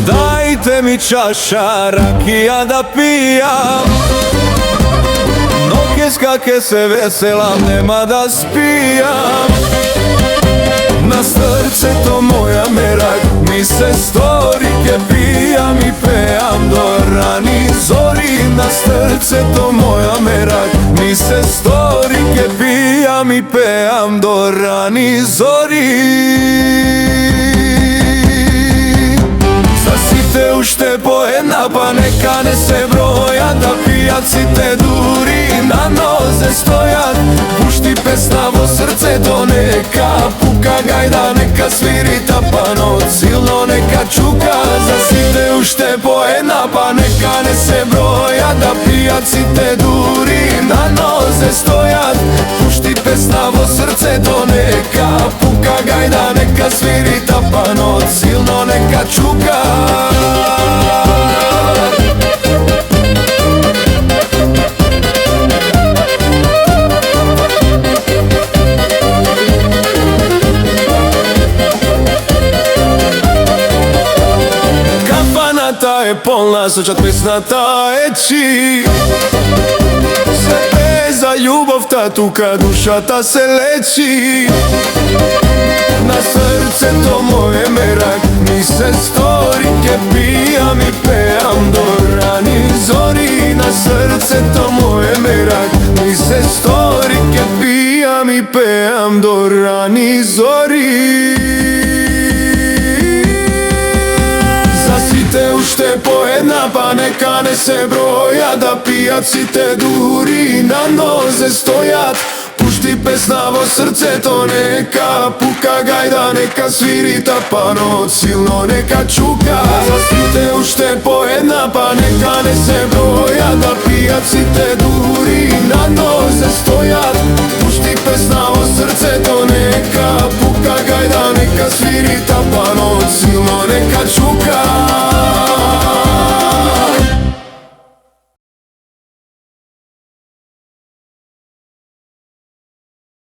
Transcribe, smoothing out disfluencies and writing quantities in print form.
Dajte mi čaša rakija da pijam, noge skake se veselam, nema da spijam. Na srce to moja merak, mi se storike pijam i pejam do rani zori. Na srce to moja merak, mi se storike pijam i pejam do rani zori. Засите уште по една, па нека не се бројат, да пијаците дури на нозе стојат. Пушти песна во срцето, нека пука гајда, нека свири тапанот, силно нека чука. Засите уште по една, па нека не се бројат, да пијаците дури на нозе стојат. Пушти песна во срцето, нека пука гајда, нека свири тапанот, силно нека чука. Кафаната е полна, сочат песната е чи. Се пее за љубовта, тука душата се лечи. На срцето моје мерак, ми се стори, ке пијам и пеам до рани зори. На срцето моје мерак, ми се стори, ке пијам и пеам до рани зори. Засите уште по една, па нека не се бројат, да пијаците дури на нозе стојат. Пушти песна во срцето, нека пука гајда, нека свири тапанот, силно нека чука. Засите уште по една, па нека не се бројат, да пијаците дури на нозе стојат. Пушти песна во срцето, нека пука гајда, нека свири тапанот, силно нека чука.